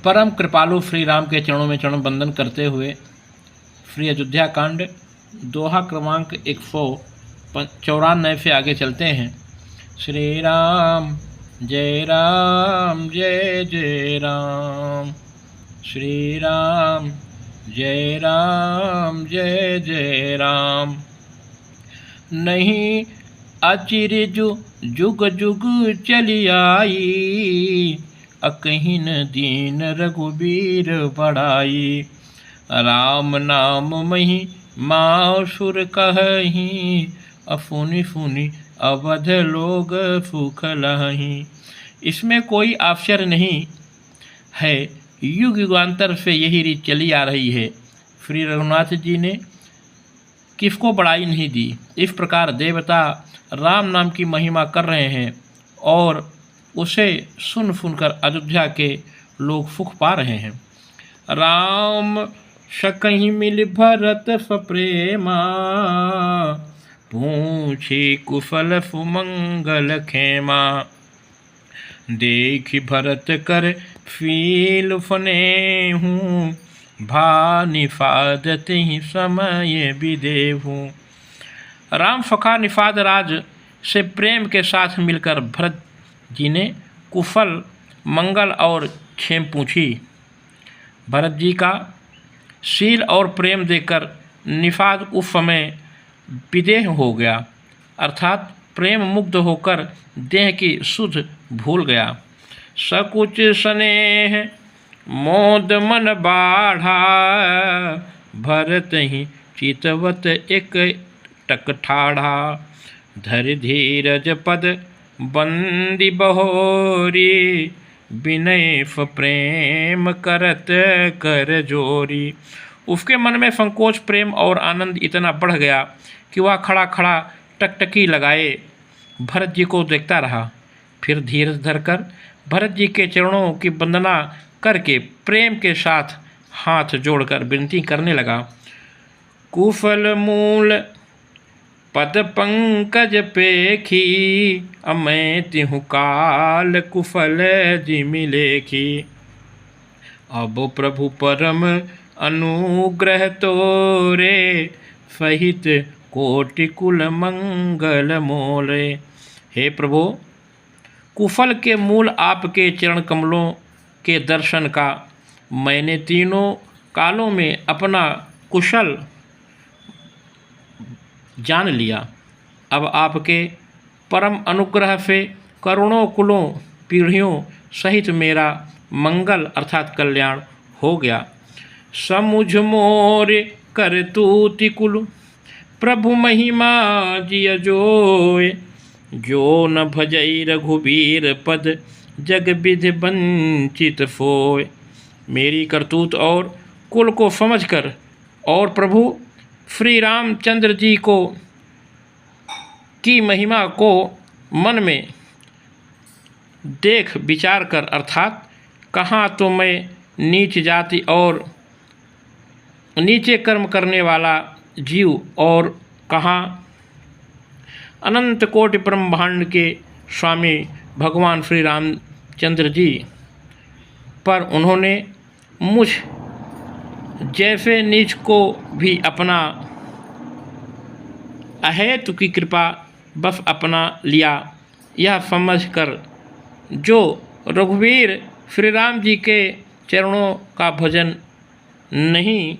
परम कृपालु श्री राम के चरणों में चरण बंदन करते हुए श्री अयोध्या कांड दोहा क्रमांक 194 से आगे चलते हैं। श्री राम जय जय राम, श्री राम जय जय राम। नहीं अचिर जुग जुग चली आई, अकहीं न दीन रघुबीर बढ़ाई। राम नाम मही मासुर कहहीं, अफुनि फुनि अवध लोग सुख लहीं। इसमें कोई आश्चर्य नहीं है, युग युगांतर से यही रीत चली आ रही है। श्री रघुनाथ जी ने किसको बड़ाई नहीं दी। इस प्रकार देवता राम नाम की महिमा कर रहे हैं और उसे सुन सुनकर अयोध्या के लोग सुख पा रहे हैं। राम सकहीं मिल भरत सप्रेमा, पूछी कुशल सुमंगल खेमा। देख भरत कर फील फनेहूँ, भा निफादत ही समय विदेहूँ। राम सखा निफाद राज से प्रेम के साथ मिलकर भरत जी ने कुशल मंगल और क्षेम पूछी। भरत जी का शील और प्रेम देकर निफाद उस समय विदेह हो गया, अर्थात प्रेम मुग्ध होकर देह की सुध भूल गया। सकुच स्नेह मोद मन बाढ़ा, भरत ही चितवत एक टक ठाढ़ा। धर धीरज पद बंदी बहोरी, विनय प्रेम करत कर जोरी। उसके मन में संकोच, प्रेम और आनंद इतना बढ़ गया कि वह खड़ा खड़ा टकटकी लगाए भरत जी को देखता रहा। फिर धीरज धरकर भरत जी के चरणों की वंदना करके प्रेम के साथ हाथ जोड़कर विनती करने लगा। कुशल मूल पद पंकज पेखी, अमै तिहु काल कुशल जिमि लेखी। अब प्रभु परम अनुग्रह तोरे, सहित कोटि कुल मंगल मोले। हे प्रभु, कुशल के मूल आपके चरण कमलों के दर्शन का मैंने तीनों कालों में अपना कुशल जान लिया। अब आपके परम अनुग्रह से करोड़ों कुलों पीढ़ियों सहित मेरा मंगल अर्थात कल्याण हो गया। समुझ मोर करतूति कुल, प्रभु महिमा जिय जोय। जो न भजई रघुबीर पद, जग विधि वंचित सोय। मेरी करतूत और कुल को समझकर और प्रभु श्री रामचंद्र जी को की महिमा को मन में देख विचार कर, अर्थात कहाँ तो मैं नीच जाति और नीचे कर्म करने वाला जीव और कहाँ अनंत कोटि ब्रह्मांड के स्वामी भगवान श्री रामचंद्र जी पर उन्होंने मुझ जैसे नीच को भी अपना अहेतु की कृपा बस अपना लिया। यह समझकर जो रघुवीर श्री राम जी के चरणों का भजन नहीं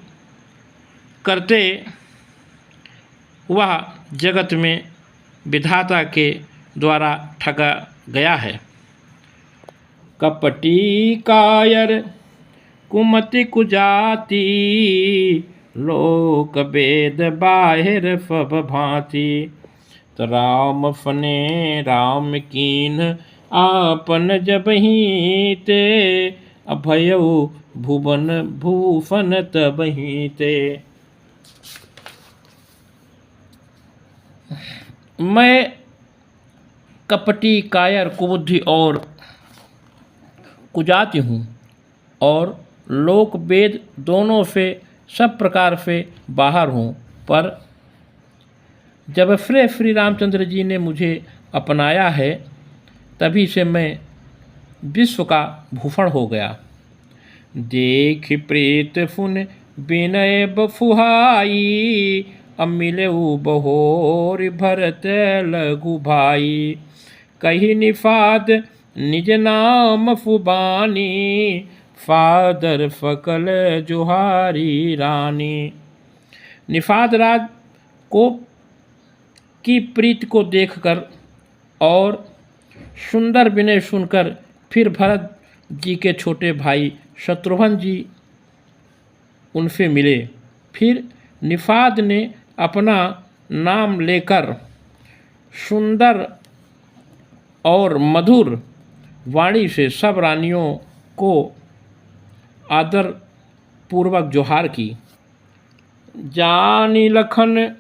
करते, वह जगत में विधाता के द्वारा ठगा गया है। कपटी कायर कुमति कुजाति, लोक वेद बाहिर सब भांति। तो राम फने राम कीन, आपन जबहीं ते। अभयउ भुवन भूषण तबहीं ते। मैं कपटी कायर कुबुद्धि और कुजाति हूँ और लोक वेद दोनों से सब प्रकार से बाहर हूँ, पर जब श्री रामचंद्र जी ने मुझे अपनाया है तभी से मैं विश्व का भूषण हो गया। देख प्रीत फुन विनय बफुहाई, अब मिलऊ बहोर भरत लघु भाई। कही निफाद निज नाम फुबानी, फादर फकल जुहारी रानी। निफाद राज को की प्रीति को देखकर और सुंदर विनय सुनकर फिर भरत जी के छोटे भाई शत्रुघ्न जी उनसे मिले। फिर निफाद ने अपना नाम लेकर सुंदर और मधुर वाणी से सब रानियों को आदर पूर्वक जोहार की। जानी लखन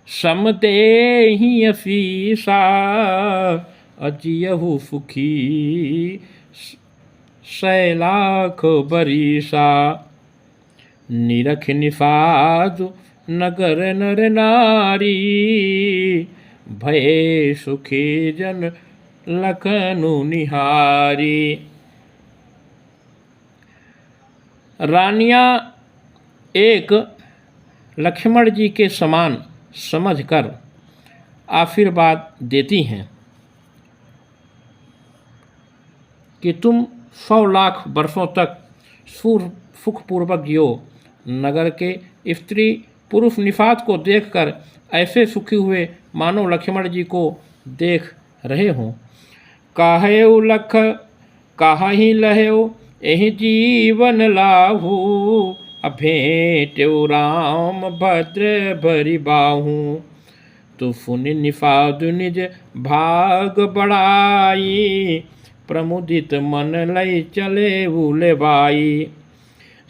समते ही अफीसा, अजियहु सुखी सैलाख बरीसा। निरख निफाद नगर नर नारी, भय सुखी जन लखनु निहारी। रानियां एक लक्ष्मण जी के समान समझकर आशीर्वाद देती हैं कि तुम 100 लाख वर्षों तक सुखपूर्वक जियो। नगर के स्त्री पुरुष निफाद को देखकर ऐसे सुखी हुए मानो लक्ष्मण जी को देख रहे हों। काहेउ लख काहि लहेउ एहि जीवन लाहू, अभेट्यौ राम भद्र भरि बाहू। तो फुन निफाद निज भाग बढ़ाई, प्रमुदित मन लय चले भूले बाई।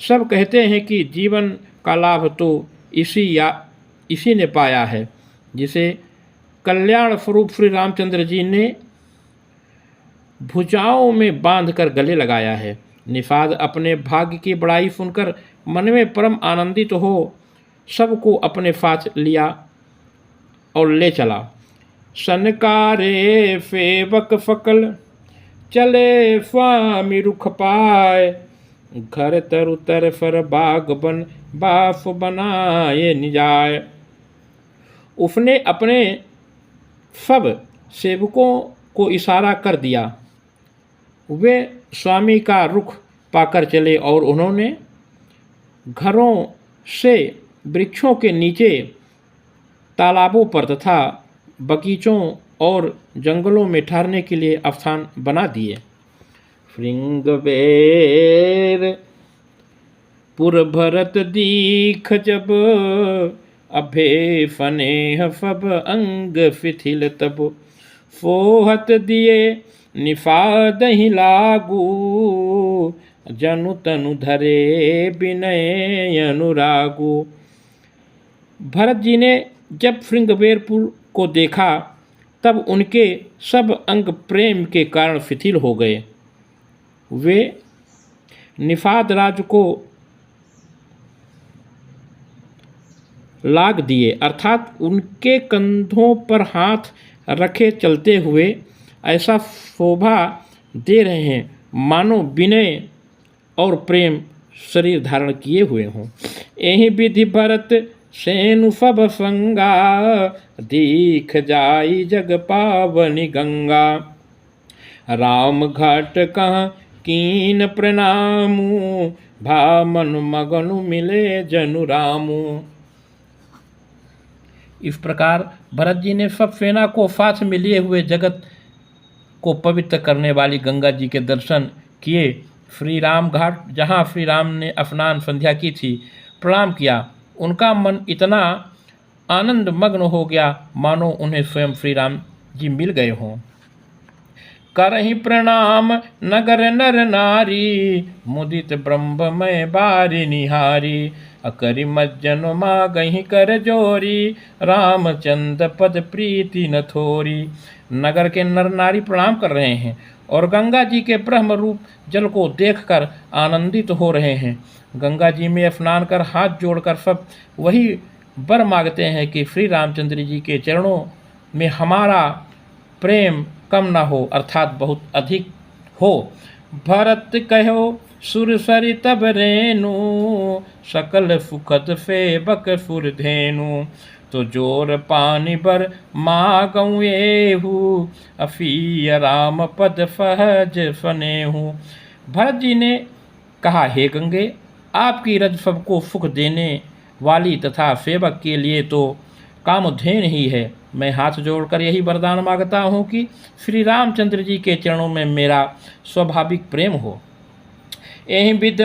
सब कहते हैं कि जीवन का लाभ तो इसी ने पाया है जिसे कल्याण स्वरूप श्री रामचंद्र जी ने भुजाओं में बांधकर गले लगाया है। निफाद अपने भाग्य की बड़ाई सुनकर मन में परम आनंदित हो सबको अपने साथ लिया और ले चला। सनकारे फेवक फकल चले स्वामी रुख पाए, घर तरु तर फर बाग बन बाफ बनाए निजाय। उसने अपने सब सेवकों को इशारा कर दिया। वे स्वामी का रुख पाकर चले और उन्होंने घरों से वृक्षों के नीचे, तालाबों पर तथा बगीचों और जंगलों में ठहरने के लिए स्थान बना दिए। श्रृंगबेर पुर भरत दीख जब, अभे फनेह फब अंग फिथिल तब। फोहत दिए निफाद ही लागू, जनु तनु धरे विनय अनुरागू। भरत जी ने जब श्रृंगबेरपुर को देखा तब उनके सब अंग प्रेम के कारण शिथिल हो गए। वे निफाद राज को लाग दिए, अर्थात उनके कंधों पर हाथ रखे चलते हुए ऐसा शोभा दे रहे हैं मानो विनय और प्रेम शरीर धारण किए हुए हों। यही विधि भरत सेनु सब संगा, दीख जाई जग पावनी गंगा। राम घाट कहाँ कीन प्रणामू, भा मन मगनु मिले जनु रामू। इस प्रकार भरत जी ने सब सेना को साथ में लिए हुए जगत को पवित्र करने वाली गंगा जी के दर्शन किए। श्री राम घाट जहाँ श्री राम ने स्नान संध्या की थी, प्रणाम किया। उनका मन इतना आनंद मग्न हो गया मानो उन्हें स्वयं श्री राम जी मिल गए हों। करहि प्रणाम नगर नर नारी, मुदित ब्रह्ममय बारी निहारी। अकरि मज्जन मागहि कर जोरी, रामचंद्र पद प्रीति न थोरी। नगर के नर नारी प्रणाम कर रहे हैं और गंगा जी के ब्रह्म रूप जल को देखकर आनंदित हो रहे हैं। गंगा जी में स्नान कर हाथ जोड़कर सब वही वर मांगते हैं कि श्री रामचंद्र जी के चरणों में हमारा प्रेम कम ना हो, अर्थात बहुत अधिक हो। भरत कहो सुर सरि तब रेनु, सकल फुकत फेबक फुर धेनु। तो जोर पानी बर मागऊँ एहू, अफिय राम पद फहज फनेहू। भरत जी ने कहा, हे गंगे, आपकी रज सबको सुख देने वाली तथा सेवक के लिए तो कामधेन ही है। मैं हाथ जोड़कर यही वरदान मांगता हूँ कि श्री रामचंद्र जी के चरणों में मेरा स्वाभाविक प्रेम हो। एहि विध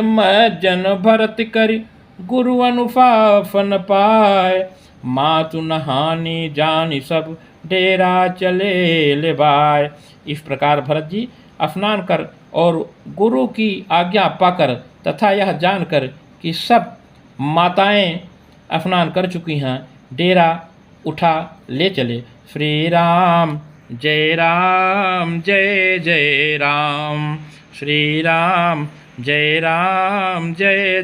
जन भरत करि, गुरु अनुशासन पाए। मातु नहानि जानि सब, डेरा चले ले बाय। इस प्रकार भरत जी स्नान कर और गुरु की आज्ञा पाकर तथा यह जानकर कि सब माताएं स्नान कर चुकी हैं, डेरा उठा ले चले। श्री राम जय जय राम, श्री राम जय जय